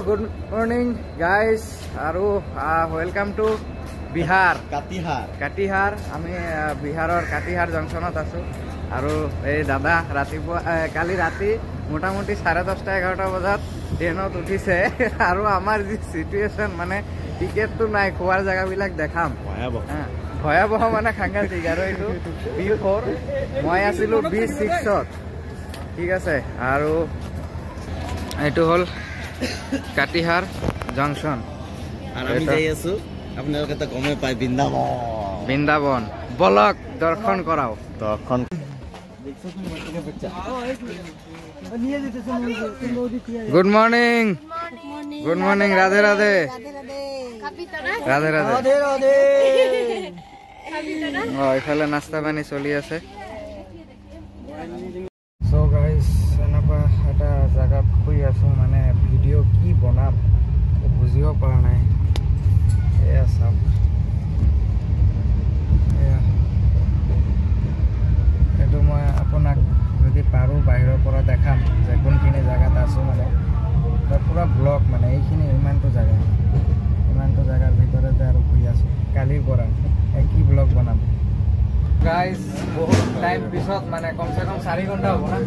good morning guys আৰু welcome to Bihar Katihar আমি বিহাৰৰ কাটিহাৰ জংচনত আছো আৰু এই দাদা ৰাতিপুৱা কালি ৰাতি মোটামুটি 10:30-11 বজাত ট্ৰেইনত উঠিছে আৰু আমাৰ যি সিচুৱেচন মানে টিকেটটো নাই খোৱাৰ জায়গাবিলাক দেখাম ভয়াবহ মানে সাংঘাতিক আৰু এইটো B4 মই আছিলো B6ত ঠিক আছে আৰু এইটো হল কাটিহাৰ জংশন আর আমি যাই আছো আপনাদের তো গমে পাই বৃন্দাবন বলক দর্শন করাও তখন গুড মর্নিং রাধে রাধে রাধে রাধে এফালে নাস্তা পানি চলি আছে সো গাইস এনেকুৱা এটা জায়গাত শুই আছো মানে ভিডিও কি বনাম বুজিব পৰা নাই এয়া চাওক এইটো মই আপোনাক যদি পাৰো বাহিৰৰ পৰা দেখাম যে কোনখিনি জায়গাত আছো মানে পুৰা ব্লক মানে এইখিনি ইমানটো জায়গাৰ ভিতৰতে আৰু শুই আছো কালিৰ পৰা কি ব্লগ বনাম গাইস বহুত টাইম পিছত মানে কমসে কম 4 ঘন্টা হ'ব না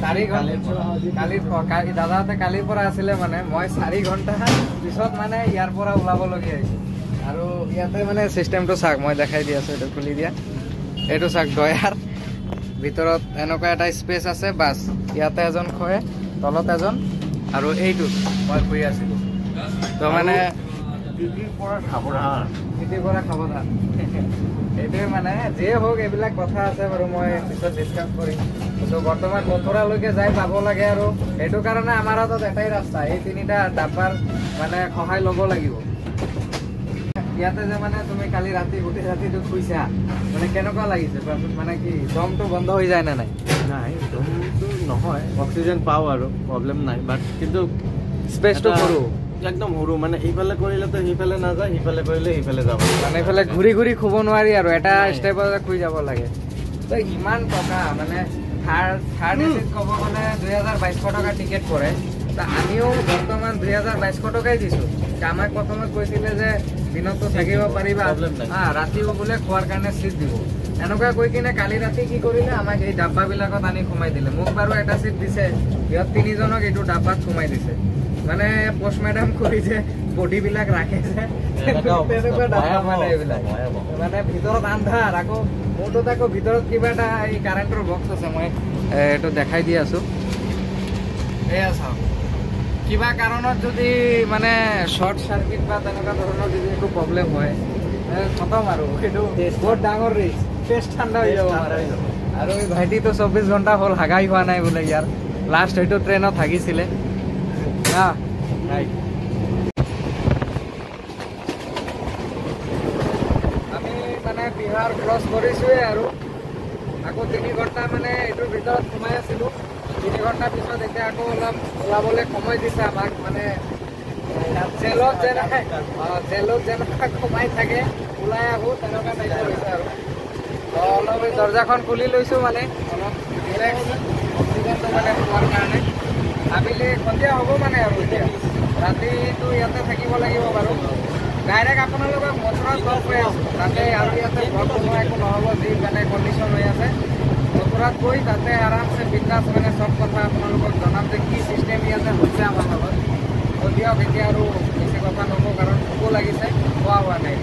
4 ঘন্টা কালি দাদাতে কালিৰ পৰা আছিলে মানে মই 4 ঘন্টা পিছত মানে ইয়াৰ পৰা ওলাব লগিয়া হৈছে আৰু ইয়াতে মানে সিস্টেমটো চাক মই দেখাই দি আছো এটা খুলি দিয়া এটো চাক দয়াৰ ভিতৰত এনেকুৱা এটা স্পেস আছে বাস ইয়াতে এজন খয়ে তলত এজন আৰু এইটো মই শুই আছিলো তো মানে দিদিৰ পৰা খাবধান এইটো মানে যে হোক এইবিলাক কথা আছে বাৰু মই পিছত ডিসকাস কৰিম তো বৰ্তমান মথুৰালৈকে যাই পাব লাগে আৰু এইটো কাৰণে আমাৰ হাতত এটাই ৰাস্তা এই তিনিটা ডাব্বাৰ মানে সহায় ল'ব লাগিব ইয়াতে যে মানে তুমি কালি ৰাতি গোটেই ৰাতিটো শুইছা মানে কেনেকুৱা লাগিছে মানে কি দমটো বন্ধ হৈ যায় না নাই দমটো নহয় অক্সিজেন পাও আৰু প্ৰবলেম নাই বাট কিন্তু স্পেসটো সৰু একদম সৰু মানে এইফালে কৰিলে তো সেইফালে না যায় সেইফালে কৰিলে এইফালে যাব মানে এইফালে ঘূৰি ঘূৰি শুব নোৱাৰি আৰু এটা ষ্টেপত শুই যাব লাগে তো ইমান টকা মানে থাৰ্ড এচিত ক'ব গ'লে 2200 টকা টিকেট পৰে তা আমিও বৰ্তমান 2200 টকাই দিছো আমাক প্ৰথমে কৈছিলে যে দিনতো থাকিব পাৰিবা ৰাতিও বোলে খোৱাৰ কাৰণে সিট দিব এনেকুৱা কৈ কিনে কালি ৰাতি কি কৰিলে আমাক এই ডাব্বাবিলাকত আনি সোমাই দিলে মোক বাৰু এটা সিট দিছে ইহঁত তিনিজনক এইটো ডাব্বাত সোমাই দিছে মানে পোষ্ট মেডাম কৰি যে বডিবিলাক ৰাখে যে তেনেকুৱা ডাব্বা মানে এইবিলাক মানে ভিতৰত আন্ধাৰ আকৌ মোৰটোত আকৌ ভিতৰত কিবা এটা এই কাৰেণ্টৰ বক্স আছে মই এইটো দেখাই দি আছো এয়া চাওক কিবা কাৰণত যদি মানে শৰ্ট সাৰ্কিট বা তেনেকুৱা ধৰণৰ যদি একো প্ৰব্লেম হয় খতম আৰু এইটো বহুত ডাঙৰ ৰিস্ক পেষ্ট ঠাণ্ডা হৈ যাব আৰু এই ভাইটিটো 24 ঘণ্টা হ'ল হাগাই হোৱা নাই বোলে ইয়াৰ লাষ্ট এইটো ট্ৰেইনত হাগিছিলে আমি মানে বিহাৰ ক্ৰছ কৰিছোৱে আৰু আকৌ 3 ঘণ্টা মানে এইটোৰ ভিতৰত সোমাই আছিলো 3 ঘণ্টা পিছত এতিয়া আকৌ অলপ ওলাবলৈ সময় দিছে আমাক মানে জেলত যেনেকুৱা সোমাই থাকে ওলাই আহো তেনেকুৱা টাইপৰ হৈছে আৰু অলপ দৰ্জাখন খুলি লৈছো মানে অলপ ৰিলেক্স অক্সিজেনটো মানে পোৱাৰ কাৰণে আবেলি সন্ধিয়া হ'ব মানে আৰু এতিয়া ৰাতিটো ইয়াতে থাকিব লাগিব বাৰু ডাইৰেক্ট আপোনালোকক মথুৰাত লগ হৈ আছো তাতে আৰু ইয়াতে ঘৰ বনোৱা একো নহ'ব যি মানে কণ্ডিশ্যন হৈ আছে মথুৰাত গৈ তাতে আৰামছে বিন্দাছ মানে চব কথা আপোনালোকক জনাম যে কি চিষ্টেম ইয়াতে হৈছে আমাৰ লগত দিয়ক এতিয়া আৰু বেছি কথা নকওঁ কাৰণ ভোকো লাগিছে খোৱা হোৱা নাই